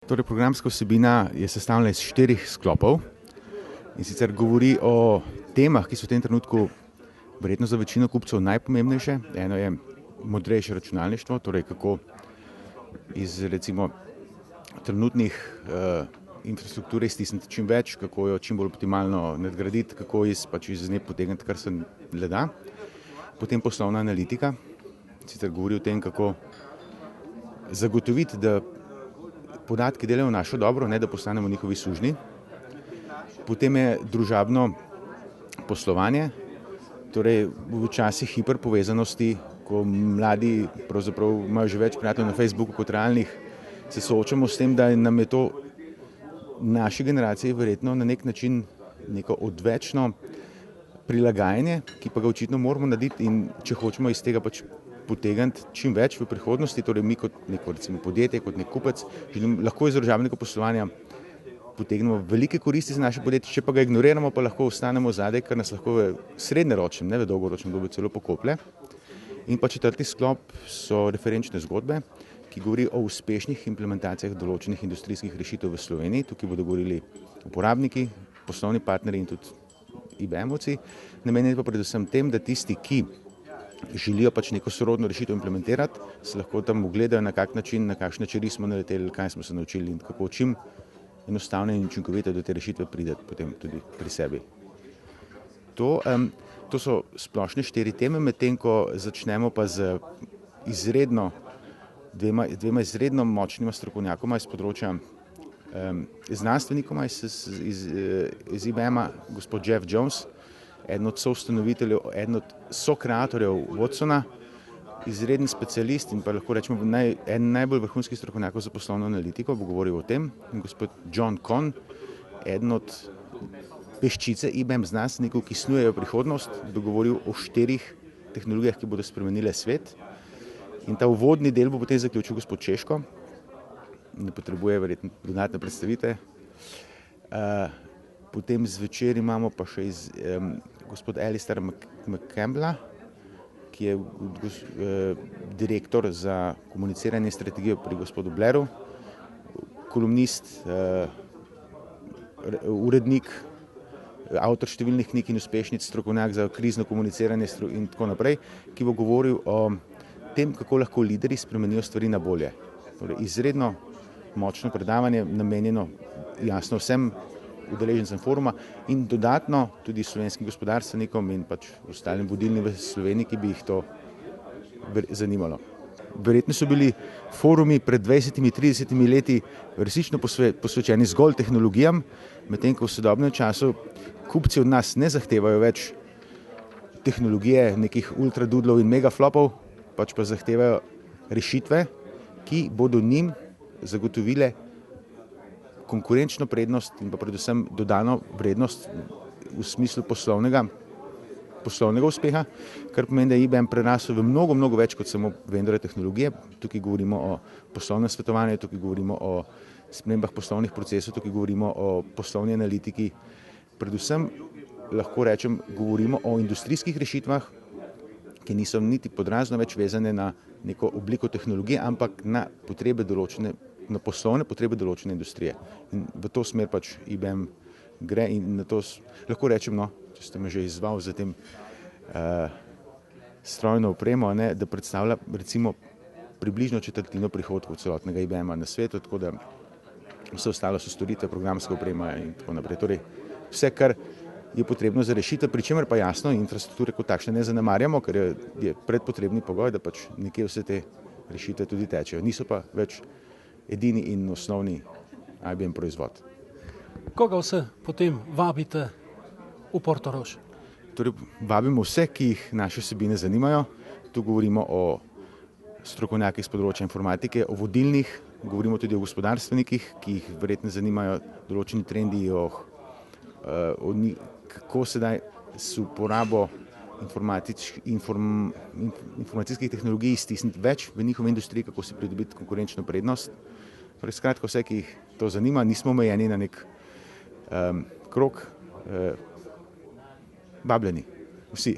Torej, programska vsebina je sestavljena iz 4 sklopov in sicer govori o temah, ki so v tem trenutku verjetno za večino kupcev najpomembnejše. Eno je modrejše računalništvo, torej kako iz recimo trenutnih infrastrukture iztisniti čim več, kako jo čim bolj optimalno nadgraditi, kako iz nje potegniti, kar se le da. Potem poslovna analitika, sicer govori o tem, kako zagotoviti, da podatki delajo v našo dobro, ne da postanemo njihovi sužnji. Potem je družabno poslovanje, torej v časih hiperpovezanosti, ko mladi pravzaprav imajo že več prijateljev na Facebooku kot realnih, se soočamo s tem, da nam je to naši generaciji verjetno na nek način neko odvečno prilagajanje, ki pa ga očitno moramo narediti, in če hočemo iz tega pač potegniti čim več v prihodnosti, torej mi kot neko recimo podjetje, kot nek kupec, lahko iz družabnega poslovanja potegnemo velike koristi za naše podjetje, če pa ga ignoriramo, pa lahko ostanemo zadaj, kar nas lahko v srednjeročnem, ne v dolgoročnem obdobju celo pokoplje. In pa 4. sklop so referenčne zgodbe, ki govori o uspešnih implementacijah določenih industrijskih rešitev v Sloveniji. Tukaj bodo govorili uporabniki, poslovni partnerji in tudi IBM-ovci. Namenjeni pa predvsem tem, da tisti, ki želijo pač neko sorodno rešitev implementirati, se lahko tam ogledajo, na kak način, na kakšne čeri smo naleteli, kaj smo se naučili in kako čim enostavno in učinkovito do te rešitve pride potem tudi pri sebi. To so splošne 4 teme, medtem ko začnemo pa z dvema izredno močnima strokovnjakoma iz področja znanstvenikoma iz IBM-a, gospod Jeff Jones, eden od soustanoviteljev, eden od sokreatorjev Watsona, izreden specialist in pa lahko rečemo eden najbolj vrhunskih strokovnjakov za poslovno analitiko, bo govoril o tem, in gospod John Conn, eden od peščice IBM znanstvenikov, ki snujejo prihodnost, bo govoril o 4 tehnologijah, ki bodo spremenile svet. In ta uvodni del bo potem zaključil gospod Češko, ne potrebuje verjetno dodatne predstavitve. Potem zvečer imamo pa še gospod Alistair McCampbella, ki je direktor za komuniciranje in strategijo pri gospodu Blairu, kolumnist, urednik, avtor številnih knjig in uspešnic, strokovnjak za krizno komuniciranje in tako naprej, ki bo govoril o tem, kako lahko lideri spremenijo stvari na bolje. Torej, izredno močno predavanje, namenjeno jasno vsem udeležencem foruma in dodatno tudi slovenskim gospodarstvenikom in pač ostalim vodilnim v Sloveniji, ki bi jih to zanimalo. Verjetno so bili forumi pred 20-30 leti resnično posvečeni zgolj tehnologijam, medtem ko v sodobnem času kupci od nas ne zahtevajo več tehnologije, nekih ultradudlov in megaflopov, pač pa zahtevajo rešitve, ki bodo njim zagotovile konkurenčno prednost in pa predvsem dodano vrednost v smislu poslovnega uspeha, kar pomeni, da je IBM prerasel v mnogo več kot samo vendorja tehnologije. Tukaj govorimo o poslovnem svetovanju, tukaj govorimo o spremembah poslovnih procesov, tukaj govorimo o poslovni analitiki. Predvsem lahko rečem, govorimo o industrijskih rešitvah, ki niso niti podrazno več vezane na neko obliko tehnologije, ampak na poslovne potrebe določene industrije. In v to smer pač IBM gre in na to lahko rečem, če ste me že izzval za tem strojno opremo, da predstavlja recimo približno četrtino prihodkov celotnega IBM-a na svetu, tako da vse ostalo so storitve, programska oprema in tako naprej. Torej, vse, kar je potrebno za rešitev, pri čemer pa jasno infrastrukture kot takšne ne zanemarjamo, ker je predpotrebni pogoj, da pač nekje vse te rešitve tudi tečejo. Niso pa več edini in osnovni IBM proizvod. Koga vse potem vabite v Portorož? Torej, vabimo vse, ki jih naše vsebine zanimajo. Tu govorimo o strokovnjakih s področja informatike, o vodilnih, govorimo tudi o gospodarstvenikih, ki jih verjetno zanimajo določeni trendi, kako sedaj s uporabo informacijskih tehnologij iztisniti več v njihovi industriji, kako si pridobiti konkurenčno prednost. Torej, skratka, vse, ki jih to zanima, nismo omejeni na nek krog, vabljeni vsi.